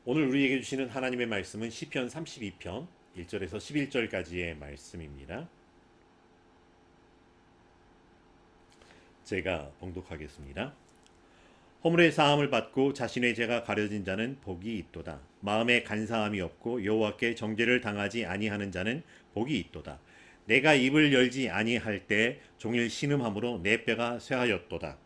오늘 우리에게 주시는 하나님의 말씀은 시편 32편 1절에서 11절까지의 말씀입니다. 제가 봉독하겠습니다. 허물의 사함을 받고 자신의 죄가 가려진 자는 복이 있도다. 마음에 간사함이 없고 여호와께 정죄를 당하지 아니하는 자는 복이 있도다. 내가 입을 열지 아니할 때 종일 신음함으로 내 뼈가 쇠하였도다.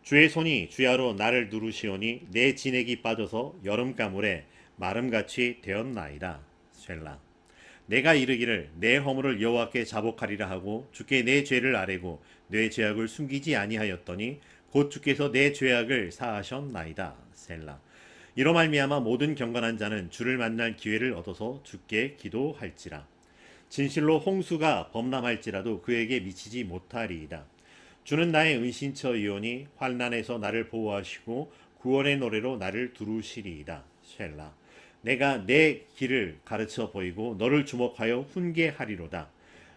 주의 손이 주야로 나를 누르시오니 내 진액이 빠져서 여름가물에 마름같이 되었나이다. 셀라. 내가 이르기를 내 허물을 여호와께 자복하리라 하고 주께 내 죄를 아뢰고 내 죄악을 숨기지 아니하였더니 곧 주께서 내 죄악을 사하셨나이다. 셀라. 이로 말미암아 모든 경건한 자는 주를 만날 기회를 얻어서 주께 기도할지라. 진실로 홍수가 범람할지라도 그에게 미치지 못하리이다. 주는 나의 은신처이오니 환난에서 나를 보호하시고 구원의 노래로 나를 두루시리이다. 셀라. 내가 내 길을 가르쳐 보이고 너를 주목하여 훈계하리로다.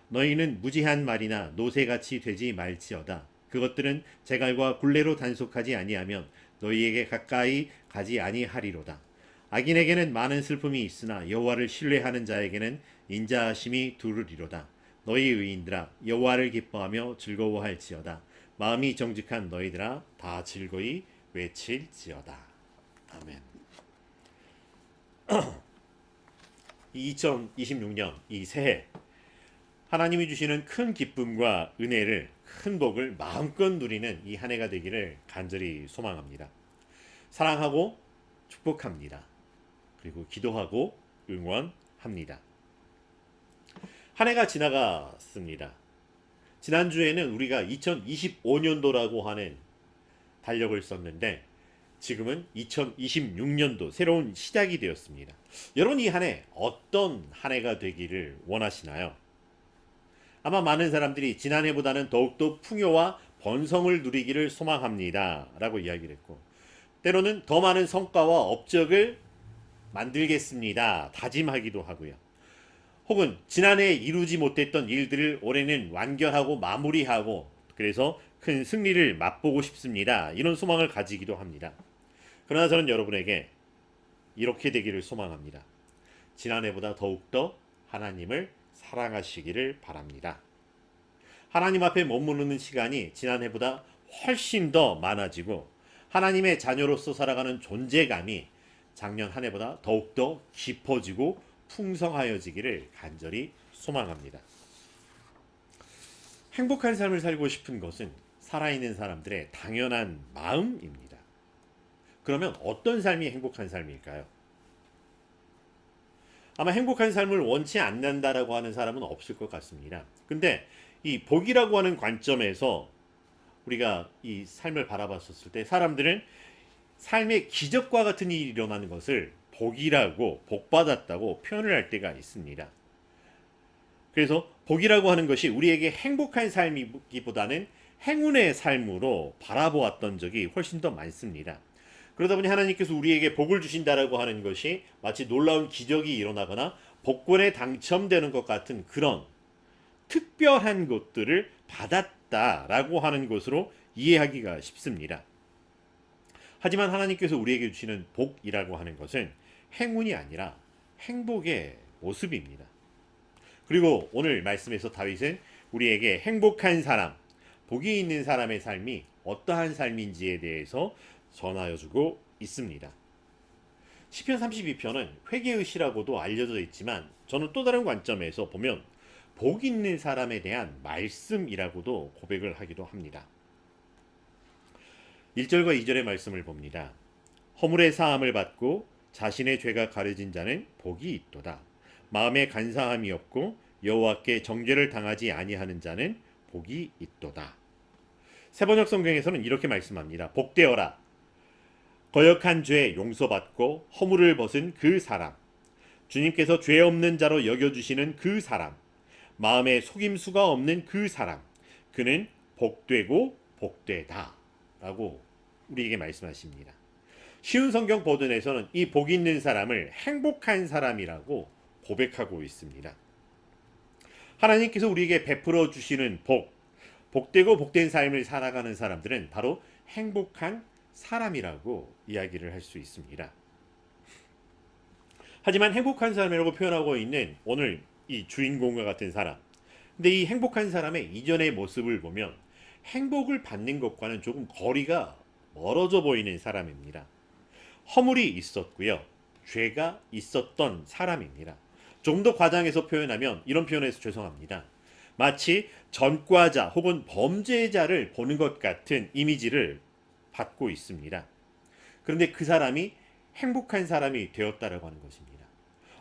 너희는 무지한 말이나 노새같이 되지 말지어다. 그것들은 제갈과 굴레로 단속하지 아니하면 너희에게 가까이 가지 아니하리로다. 악인에게는 많은 슬픔이 있으나 여호와를 신뢰하는 자에게는 인자하심이 두르리로다. 너희 의인들아 여호와를 기뻐하며 즐거워할지어다. 마음이 정직한 너희들아 다 즐거이 외칠지어다. 아멘. 2026년 이 새해 하나님이 주시는 큰 기쁨과 은혜를 큰 복을 마음껏 누리는 이 한 해가 되기를 간절히 소망합니다. 사랑하고 축복합니다. 그리고 기도하고 응원합니다. 한 해가 지나갔습니다. 지난주에는 우리가 2025년도라고 하는 달력을 썼는데 지금은 2026년도 새로운 시작이 되었습니다. 여러분 이 한 해 어떤 한 해가 되기를 원하시나요? 아마 많은 사람들이 지난해보다는 더욱더 풍요와 번성을 누리기를 소망합니다 라고 이야기를 했고 때로는 더 많은 성과와 업적을 만들겠습니다 다짐하기도 하고요. 혹은 지난해 이루지 못했던 일들을 올해는 완결하고 마무리하고 그래서 큰 승리를 맛보고 싶습니다. 이런 소망을 가지기도 합니다. 그러나 저는 여러분에게 이렇게 되기를 소망합니다. 지난해보다 더욱더 하나님을 사랑하시기를 바랍니다. 하나님 앞에 머무르는 시간이 지난해보다 훨씬 더 많아지고 하나님의 자녀로서 살아가는 존재감이 작년 한 해보다 더욱더 깊어지고 풍성하여지기를 간절히 소망합니다. 행복한 삶을 살고 싶은 것은 살아있는 사람들의 당연한 마음입니다. 그러면 어떤 삶이 행복한 삶일까요? 아마 행복한 삶을 원치 않는다라고 하는 사람은 없을 것 같습니다. 근데 이 복이라고 하는 관점에서 우리가 이 삶을 바라봤었을 때 사람들은 삶의 기적과 같은 일이 일어나는 것을 복이라고 복받았다고 표현을 할 때가 있습니다. 그래서 복이라고 하는 것이 우리에게 행복한 삶이기보다는 행운의 삶으로 바라보았던 적이 훨씬 더 많습니다. 그러다 보니 하나님께서 우리에게 복을 주신다라고 하는 것이 마치 놀라운 기적이 일어나거나 복권에 당첨되는 것 같은 그런 특별한 것들을 받았다라고 하는 것으로 이해하기가 쉽습니다. 하지만 하나님께서 우리에게 주시는 복이라고 하는 것은 행운이 아니라 행복의 모습입니다. 그리고 오늘 말씀에서 다윗은 우리에게 행복한 사람, 복이 있는 사람의 삶이 어떠한 삶인지에 대해서 전하여 주고 있습니다. 시편 32편은 회개의 시라고도 알려져 있지만 저는 또 다른 관점에서 보면 복 있는 사람에 대한 말씀이라고도 고백을 하기도 합니다. 1절과 2절의 말씀을 봅니다. 허물의 사함을 받고 자신의 죄가 가려진 자는 복이 있도다. 마음에 간사함이 없고 여호와께 정죄를 당하지 아니하는 자는 복이 있도다. 새번역 성경에서는 이렇게 말씀합니다. 복되어라. 거역한 죄 용서받고 허물을 벗은 그 사람. 주님께서 죄 없는 자로 여겨주시는 그 사람. 마음에 속임수가 없는 그 사람. 그는 복되고 복되다. 라고 우리에게 말씀하십니다. 쉬운 성경 버전에서는 이 복 있는 사람을 행복한 사람이라고 고백하고 있습니다. 하나님께서 우리에게 베풀어 주시는 복되고 복된 삶을 살아가는 사람들은 바로 행복한 사람이라고 이야기를 할 수 있습니다. 하지만 행복한 사람이라고 표현하고 있는 오늘 이 주인공과 같은 사람. 근데 이 행복한 사람의 이전의 모습을 보면 행복을 받는 것과는 조금 거리가 멀어져 보이는 사람입니다. 허물이 있었고요. 죄가 있었던 사람입니다. 좀 더 과장해서 표현하면 이런 표현에서 죄송합니다. 마치 전과자 혹은 범죄자를 보는 것 같은 이미지를 받고 있습니다. 그런데 그 사람이 행복한 사람이 되었다라고 하는 것입니다.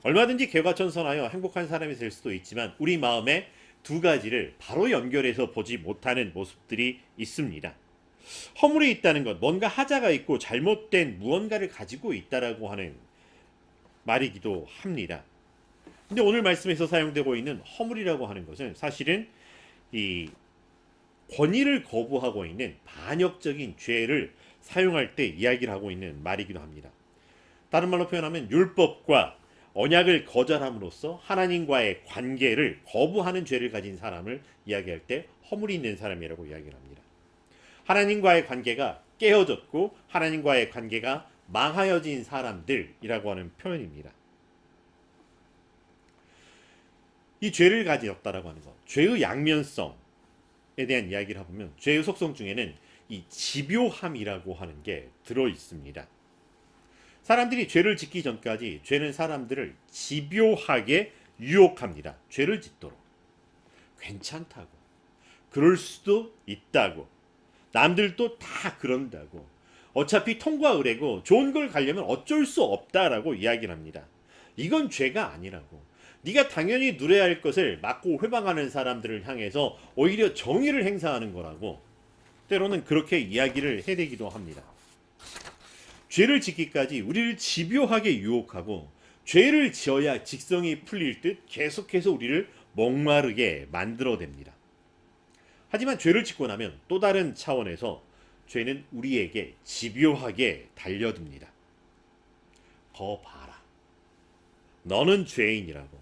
얼마든지 개과천선하여 행복한 사람이 될 수도 있지만 우리 마음에 두 가지를 바로 연결해서 보지 못하는 모습들이 있습니다. 허물이 있다는 것, 뭔가 하자가 있고 잘못된 무언가를 가지고 있다라고 하는 말이기도 합니다. 근데 오늘 말씀에서 사용되고 있는 허물이라고 하는 것은 사실은 이 권위를 거부하고 있는 반역적인 죄를 사용할 때 이야기를 하고 있는 말이기도 합니다. 다른 말로 표현하면 율법과 언약을 거절함으로써 하나님과의 관계를 거부하는 죄를 가진 사람을 이야기할 때 허물이 있는 사람이라고 이야기를 합니다. 하나님과의 관계가 깨어졌고 하나님과의 관계가 망하여진 사람들이라고 하는 표현입니다. 이 죄를 가졌다라고 하는 것, 죄의 양면성에 대한 이야기를 해보면 죄의 속성 중에는 이 집요함이라고 하는 게 들어 있습니다. 사람들이 죄를 짓기 전까지 죄는 사람들을 집요하게 유혹합니다. 죄를 짓도록. 괜찮다고. 그럴 수도 있다고. 남들도 다 그런다고. 어차피 통과 의례고 좋은 걸 가려면 어쩔 수 없다라고 이야기를 합니다. 이건 죄가 아니라고. 네가 당연히 누려야 할 것을 막고 회방하는 사람들을 향해서 오히려 정의를 행사하는 거라고 때로는 그렇게 이야기를 해대기도 합니다. 죄를 짓기까지 우리를 집요하게 유혹하고 죄를 지어야 직성이 풀릴 듯 계속해서 우리를 목마르게 만들어냅니다. 하지만 죄를 짓고 나면 또 다른 차원에서 죄는 우리에게 집요하게 달려듭니다. 거 봐라. 너는 죄인이라고.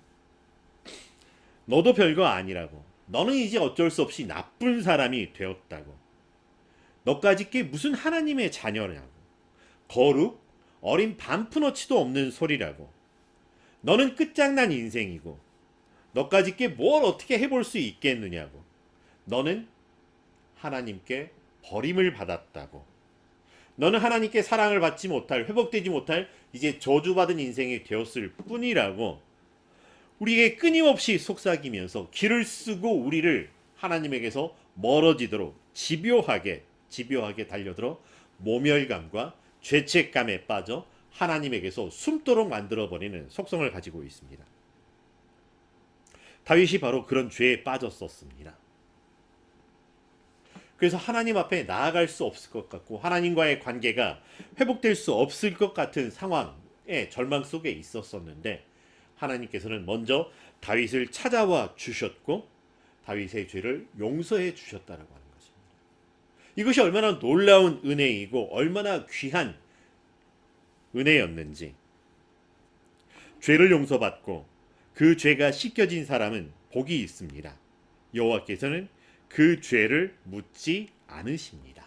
너도 별거 아니라고. 너는 이제 어쩔 수 없이 나쁜 사람이 되었다고. 너까지 게 무슨 하나님의 자녀냐고. 거룩, 어린 반푼어치도 없는 소리라고. 너는 끝장난 인생이고 너까지 게 뭘 어떻게 해볼 수 있겠느냐고. 너는 하나님께 버림을 받았다고. 너는 하나님께 사랑을 받지 못할, 회복되지 못할 이제 저주받은 인생이 되었을 뿐이라고 우리에게 끊임없이 속삭이면서 길을 쓰고 우리를 하나님에게서 멀어지도록 집요하게 달려들어 모멸감과 죄책감에 빠져 하나님에게서 숨도록 만들어버리는 속성을 가지고 있습니다. 다윗이 바로 그런 죄에 빠졌었습니다. 그래서 하나님 앞에 나아갈 수 없을 것 같고 하나님과의 관계가 회복될 수 없을 것 같은 상황의 절망 속에 있었었는데 하나님께서는 먼저 다윗을 찾아와 주셨고 다윗의 죄를 용서해 주셨다라고 하는 것입니다. 이것이 얼마나 놀라운 은혜이고 얼마나 귀한 은혜였는지. 죄를 용서받고 그 죄가 씻겨진 사람은 복이 있습니다. 여호와께서는 그 죄를 묻지 않으십니다.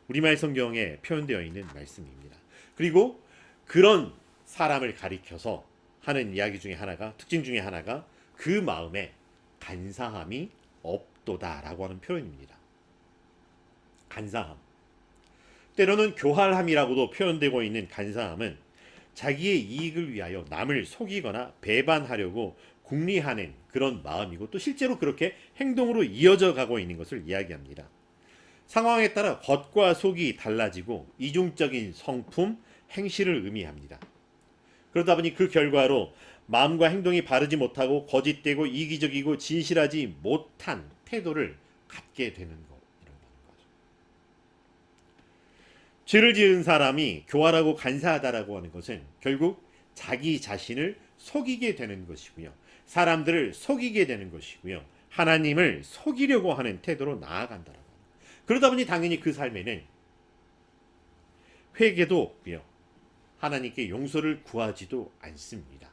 우리말 성경에 표현되어 있는 말씀입니다. 그리고 그런 사람을 가리켜서 하는 이야기 중에 하나가, 특징 중에 하나가 그 마음에 간사함이 없도다라고 하는 표현입니다. 간사함. 때로는 교활함이라고도 표현되고 있는 간사함은 자기의 이익을 위하여 남을 속이거나 배반하려고 궁리하는 그런 마음이고 또 실제로 그렇게 행동으로 이어져 가고 있는 것을 이야기합니다. 상황에 따라 겉과 속이 달라지고 이중적인 성품, 행실을 의미합니다. 그러다 보니 그 결과로 마음과 행동이 바르지 못하고 거짓되고 이기적이고 진실하지 못한 태도를 갖게 되는 것이라고 하는 거죠. 죄를 지은 사람이 교활하고 간사하다라고 하는 것은 결국 자기 자신을 속이게 되는 것이고요. 사람들을 속이게 되는 것이고요. 하나님을 속이려고 하는 태도로 나아간다라고 합니다. 그러다 보니 당연히 그 삶에는 회개도 없고요. 하나님께 용서를 구하지도 않습니다.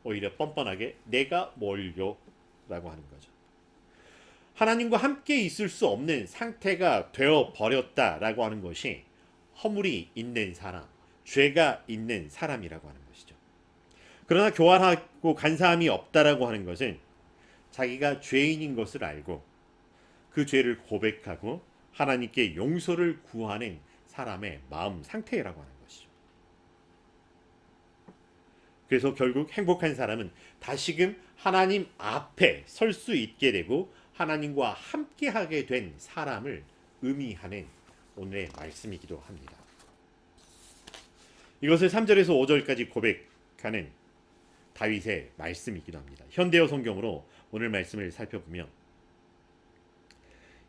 오히려 뻔뻔하게 내가 뭘요? 라고 하는 거죠. 하나님과 함께 있을 수 없는 상태가 되어버렸다라고 하는 것이 허물이 있는 사람, 죄가 있는 사람이라고 하는 것이죠. 그러나 교활하고 간사함이 없다라고 하는 것은 자기가 죄인인 것을 알고 그 죄를 고백하고 하나님께 용서를 구하는 사람의 마음 상태라고 하는 것이죠. 그래서 결국 행복한 사람은 다시금 하나님 앞에 설 수 있게 되고 하나님과 함께하게 된 사람을 의미하는 오늘의 말씀이기도 합니다. 이것을 3절에서 5절까지 고백하는 다윗의 말씀이기도 합니다. 현대어 성경으로 오늘 말씀을 살펴보면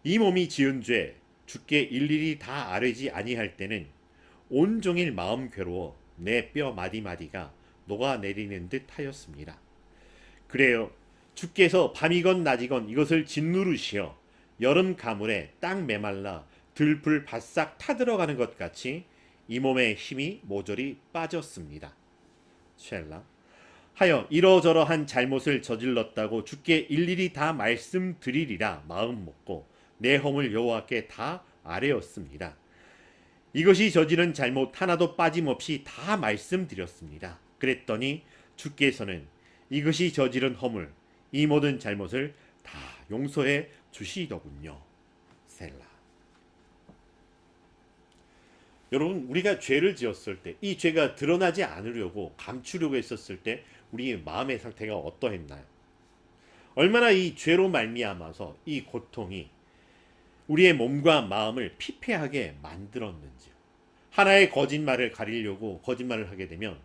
이 몸이 지은 죄 주께 일일이 다 아뢰지 아니할 때는 온종일 마음 괴로워 내 뼈 마디마디가 녹아내리는 듯 하였습니다. 그래요 주께서 밤이건 낮이건 이것을 짓누르시어 여름 가물에 땅 메말라 들풀 바싹 타들어가는 것 같이 이 몸의 힘이 모조리 빠졌습니다. 쉘라 하여 이러저러한 잘못을 저질렀다고 주께 일일이 다 말씀드리리라 마음 먹고 내 허물 여호와께 다 아뢰었습니다. 이것이 저지른 잘못 하나도 빠짐없이 다 말씀드렸습니다. 그랬더니 주께서는 이것이 저지른 허물 이 모든 잘못을 다 용서해 주시더군요. 셀라. 여러분 우리가 죄를 지었을 때 이 죄가 드러나지 않으려고 감추려고 했었을 때 우리의 마음의 상태가 어떠했나요? 얼마나 이 죄로 말미암아서 이 고통이 우리의 몸과 마음을 피폐하게 만들었는지요. 하나의 거짓말을 가리려고 거짓말을 하게 되면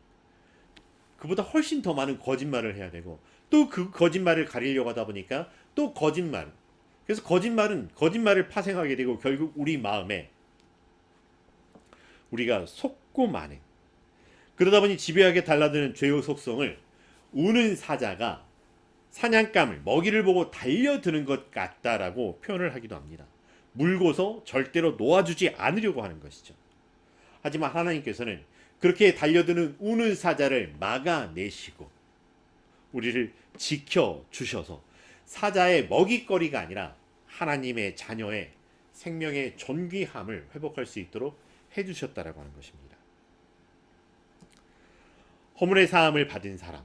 그보다 훨씬 더 많은 거짓말을 해야 되고 또 그 거짓말을 가리려고 하다 보니까 또 거짓말. 그래서 거짓말을 파생하게 되고 결국 우리 마음에 우리가 속고 마는 그러다 보니 집요하게 달라드는 죄의 속성을 우는 사자가 사냥감을 먹이를 보고 달려드는 것 같다라고 표현을 하기도 합니다. 물고서 절대로 놓아주지 않으려고 하는 것이죠. 하지만 하나님께서는 그렇게 달려드는 우는 사자를 막아내시고 우리를 지켜주셔서 사자의 먹잇거리가 아니라 하나님의 자녀의 생명의 존귀함을 회복할 수 있도록 해주셨다라고 하는 것입니다. 허물의 사함을 받은 사람,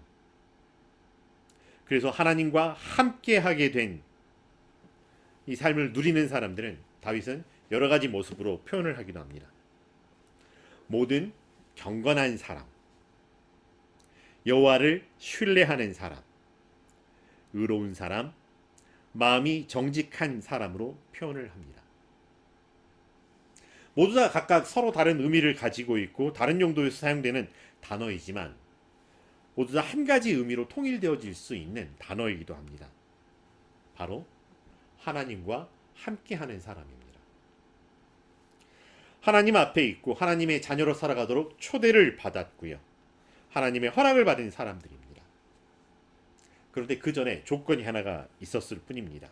그래서 하나님과 함께하게 된 이 삶을 누리는 사람들은 다윗은 여러 가지 모습으로 표현을 하기도 합니다. 모든 경건한 사람, 여호와를 신뢰하는 사람, 의로운 사람, 마음이 정직한 사람으로 표현을 합니다. 모두 다 각각 서로 다른 의미를 가지고 있고 다른 용도에서 사용되는 단어이지만 모두 다 한 가지 의미로 통일되어질 수 있는 단어이기도 합니다. 바로 하나님과 함께하는 사람입니다. 하나님 앞에 있고 하나님의 자녀로 살아가도록 초대를 받았고요. 하나님의 허락을 받은 사람들입니다. 그런데 그 전에 조건이 하나가 있었을 뿐입니다.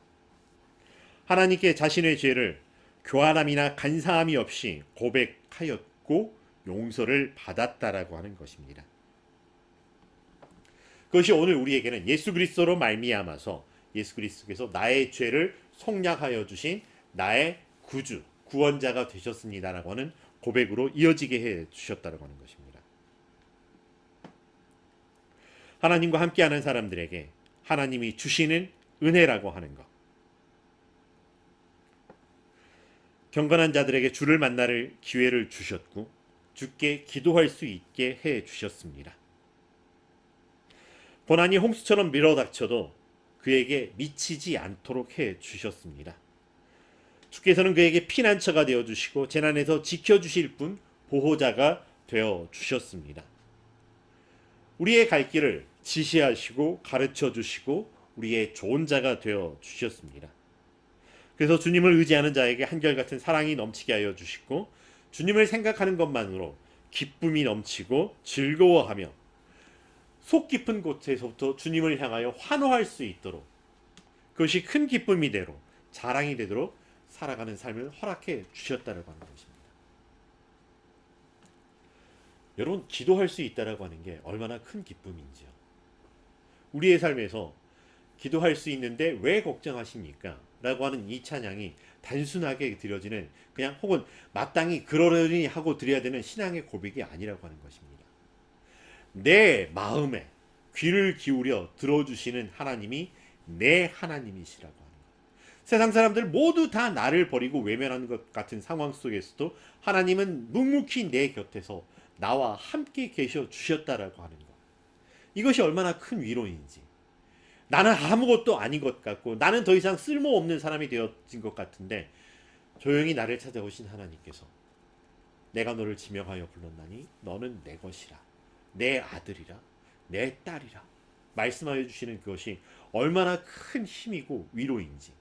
하나님께 자신의 죄를 교활함이나 간사함이 없이 고백하였고 용서를 받았다라고 하는 것입니다. 그것이 오늘 우리에게는 예수 그리스도로 말미암아서 예수 그리스도께서 나의 죄를 속량하여 주신 나의 구주, 구원자가 되셨습니다라고 하는 고백으로 이어지게 해 주셨다라고 하는 것입니다. 하나님과 함께하는 사람들에게 하나님이 주시는 은혜라고 하는 것, 경건한 자들에게 주를 만날 기회를 주셨고 주께 기도할 수 있게 해 주셨습니다. 고난이 홍수처럼 밀어닥쳐도 그에게 미치지 않도록 해 주셨습니다. 주께서는 그에게 피난처가 되어 주시고 재난에서 지켜주실 분, 보호자가 되어 주셨습니다. 우리의 갈 길을 지시하시고 가르쳐 주시고 우리의 좋은 자가 되어 주셨습니다. 그래서 주님을 의지하는 자에게 한결같은 사랑이 넘치게 하여 주시고 주님을 생각하는 것만으로 기쁨이 넘치고 즐거워하며 속 깊은 곳에서부터 주님을 향하여 환호할 수 있도록 그것이 큰 기쁨이 되도록 자랑이 되도록 살아가는 삶을 허락해 주셨다라고 하는 것입니다. 여러분 기도할 수 있다라고 하는 게 얼마나 큰 기쁨인지요. 우리의 삶에서 기도할 수 있는데 왜 걱정하십니까? 라고 하는 이 찬양이 단순하게 드려지는 그냥 혹은 마땅히 그러려니 하고 드려야 되는 신앙의 고백이 아니라고 하는 것입니다. 내 마음에 귀를 기울여 들어주시는 하나님이 내 하나님이시라고 하는 것. 세상 사람들 모두 다 나를 버리고 외면하는 것 같은 상황 속에서도 하나님은 묵묵히 내 곁에서 나와 함께 계셔 주셨다라고 하는 것. 이것이 얼마나 큰 위로인지. 나는 아무것도 아닌 것 같고 나는 더 이상 쓸모없는 사람이 되어진 것 같은데 조용히 나를 찾아오신 하나님께서 내가 너를 지명하여 불렀나니 너는 내 것이라, 내 아들이라, 내 딸이라 말씀하여 주시는 그것이 얼마나 큰 힘이고 위로인지.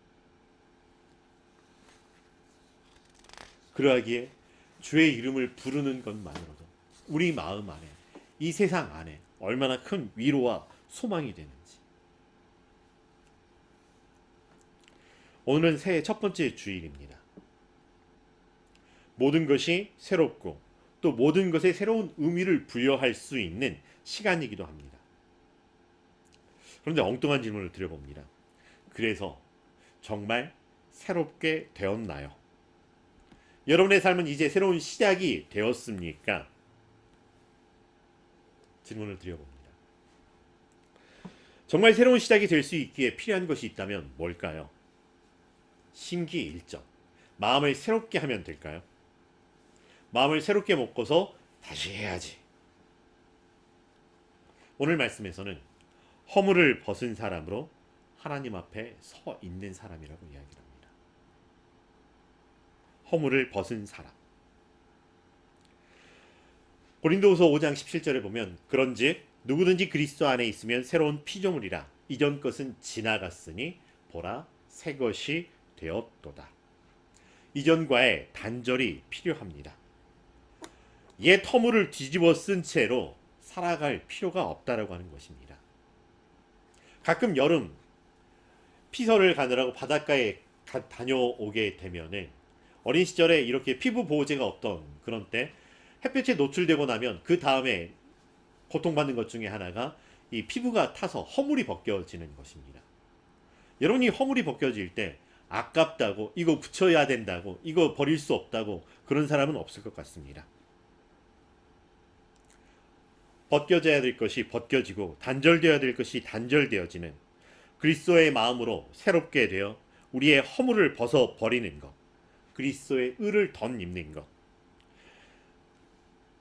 그러하기에 주의 이름을 부르는 것만으로도 우리 마음 안에, 이 세상 안에 얼마나 큰 위로와 소망이 되는지. 오늘은 새해 첫 번째 주일입니다. 모든 것이 새롭고 또 모든 것에 새로운 의미를 부여할 수 있는 시간이기도 합니다. 그런데 엉뚱한 질문을 드려봅니다. 그래서 정말 새롭게 되었나요? 여러분의 삶은 이제 새로운 시작이 되었습니까? 질문을 드려봅니다. 정말 새로운 시작이 될 수 있기에 필요한 것이 있다면 뭘까요? 심기일전, 마음을 새롭게 하면 될까요? 마음을 새롭게 먹고서 다시 해야지. 오늘 말씀에서는 허물을 벗은 사람으로 하나님 앞에 서 있는 사람이라고 이야기를 합니다. 허물을 벗은 사람. 고린도후서 5장 17절에 보면 그런즉 누구든지 그리스도 안에 있으면 새로운 피조물이라 이전 것은 지나갔으니 보라 새 것이 되었도다. 이전과의 단절이 필요합니다. 옛 허물을 뒤집어 쓴 채로 살아갈 필요가 없다라고 하는 것입니다. 가끔 여름 피서를 가느라고 바닷가에 다녀오게 되면은 어린 시절에 이렇게 피부 보호제가 없던 그런 때 햇볕에 노출되고 나면 그 다음에 고통받는 것 중에 하나가 이 피부가 타서 허물이 벗겨지는 것입니다. 여러분이 허물이 벗겨질 때 아깝다고 이거 붙여야 된다고 이거 버릴 수 없다고 그런 사람은 없을 것 같습니다. 벗겨져야 될 것이 벗겨지고 단절되어야 될 것이 단절되어지는 그리스도의 마음으로 새롭게 되어 우리의 허물을 벗어버리는 것, 그리스도의 의를 덧입는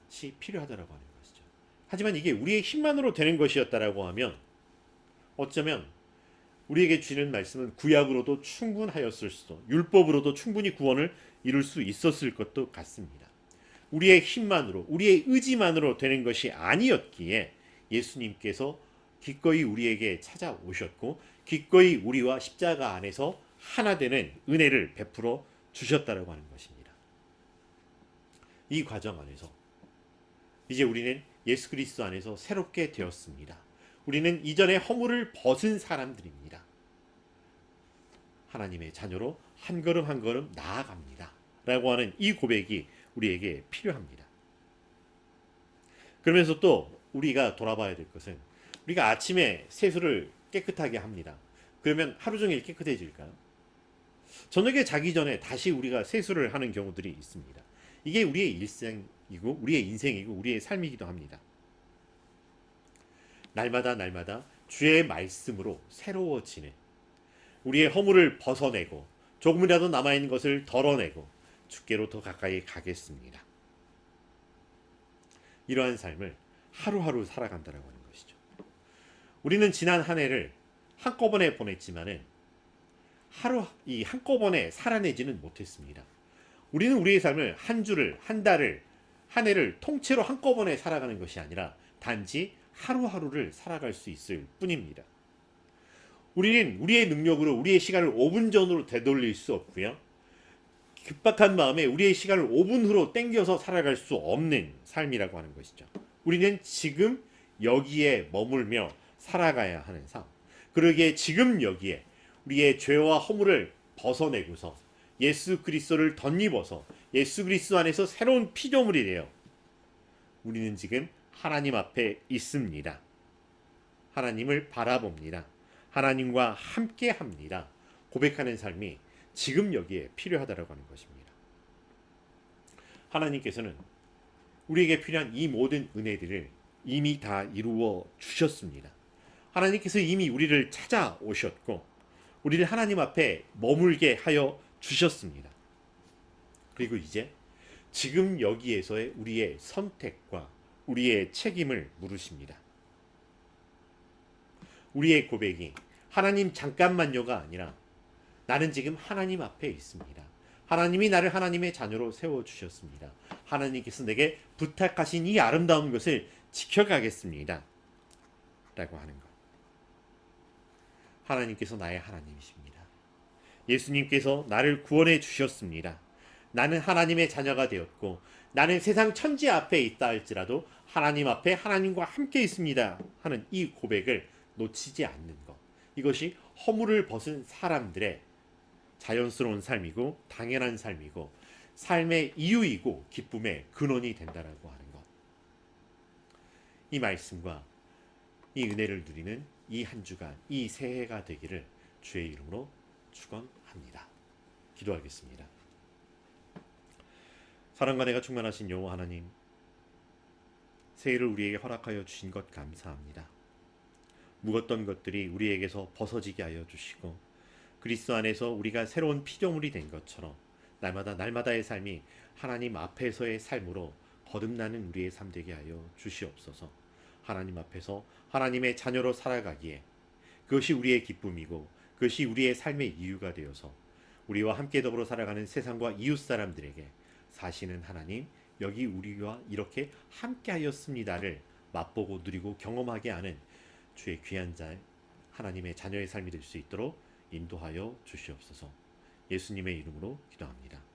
것이 필요하다라고 하는 것이죠. 하지만 이게 우리의 힘만으로 되는 것이었다라고 하면 어쩌면 우리에게 주는 말씀은 구약으로도 충분하였을 수도, 율법으로도 충분히 구원을 이룰 수 있었을 것도 같습니다. 우리의 힘만으로, 우리의 의지만으로 되는 것이 아니었기에 예수님께서 기꺼이 우리에게 찾아오셨고 기꺼이 우리와 십자가 안에서 하나 되는 은혜를 베풀어 주셨다라고 하는 것입니다. 이 과정 안에서 이제 우리는 예수 그리스도 안에서 새롭게 되었습니다. 우리는 이전의 허물을 벗은 사람들입니다. 하나님의 자녀로 한 걸음 한 걸음 나아갑니다. 라고 하는 이 고백이 우리에게 필요합니다. 그러면서 또 우리가 돌아봐야 될 것은 우리가 아침에 세수를 깨끗하게 합니다. 그러면 하루 종일 깨끗해질까요? 저녁에 자기 전에 다시 우리가 세수를 하는 경우들이 있습니다. 이게 우리의 일생이고 우리의 인생이고 우리의 삶이기도 합니다. 날마다 날마다 주의 말씀으로 새로워지는 우리의 허물을 벗어내고 조금이라도 남아있는 것을 덜어내고 주께로 더 가까이 가겠습니다. 이러한 삶을 하루하루 살아간다는 것이죠. 우리는 지난 한 해를 한꺼번에 보냈지만은 이 한꺼번에 살아내지는 못했습니다. 우리는 우리의 삶을 한 주를, 한 달을, 한 해를 통째로 한꺼번에 살아가는 것이 아니라 단지 하루하루를 살아갈 수 있을 뿐입니다. 우리는 우리의 능력으로 우리의 시간을 5분 전으로 되돌릴 수 없고요. 급박한 마음에 우리의 시간을 5분 후로 땡겨서 살아갈 수 없는 삶이라고 하는 것이죠. 우리는 지금 여기에 머물며 살아가야 하는 삶. 그러기에 지금 여기에 우리의 죄와 허물을 벗어내고서 예수 그리스도를 덧입어서 예수 그리스도 안에서 새로운 피조물이 되어 우리는 지금 하나님 앞에 있습니다. 하나님을 바라봅니다. 하나님과 함께 합니다. 고백하는 삶이 지금 여기에 필요하다고 하는 것입니다. 하나님께서는 우리에게 필요한 이 모든 은혜들을 이미 다 이루어 주셨습니다. 하나님께서 이미 우리를 찾아오셨고 우리를 하나님 앞에 머물게 하여 주셨습니다. 그리고 이제 지금 여기에서의 우리의 선택과 우리의 책임을 물으십니다. 우리의 고백이 하나님 잠깐만요가 아니라 나는 지금 하나님 앞에 있습니다. 하나님이 나를 하나님의 자녀로 세워주셨습니다. 하나님께서 내게 부탁하신 이 아름다운 것을 지켜가겠습니다. 라고 하는 것. 하나님께서 나의 하나님이십니다. 예수님께서 나를 구원해 주셨습니다. 나는 하나님의 자녀가 되었고 나는 세상 천지 앞에 있다 할지라도 하나님 앞에 하나님과 함께 있습니다 하는 이 고백을 놓치지 않는 것. 이것이 허물을 벗은 사람들의 자연스러운 삶이고 당연한 삶이고 삶의 이유이고 기쁨의 근원이 된다라고 하는 것. 이 말씀과 이 은혜를 누리는 이 한 주간, 이 새해가 되기를 주의 이름으로 축원합니다. 기도하겠습니다. 사랑과 내가 충만하신 여호와 하나님, 새해를 우리에게 허락하여 주신 것 감사합니다. 묵었던 것들이 우리에게서 벗어지게 하여 주시고 그리스도 안에서 우리가 새로운 피조물이 된 것처럼 날마다의 삶이 하나님 앞에서의 삶으로 거듭나는 우리의 삶 되게 하여 주시옵소서. 하나님 앞에서 하나님의 자녀로 살아가기에 그것이 우리의 기쁨이고 그것이 우리의 삶의 이유가 되어서 우리와 함께 더불어 살아가는 세상과 이웃 사람들에게 사시는 하나님, 여기 우리와 이렇게 함께 하였습니다를 맛보고 누리고 경험하게 하는 주의 귀한 자 하나님의 자녀의 삶이 될 수 있도록 인도하여 주시옵소서. 예수님의 이름으로 기도합니다.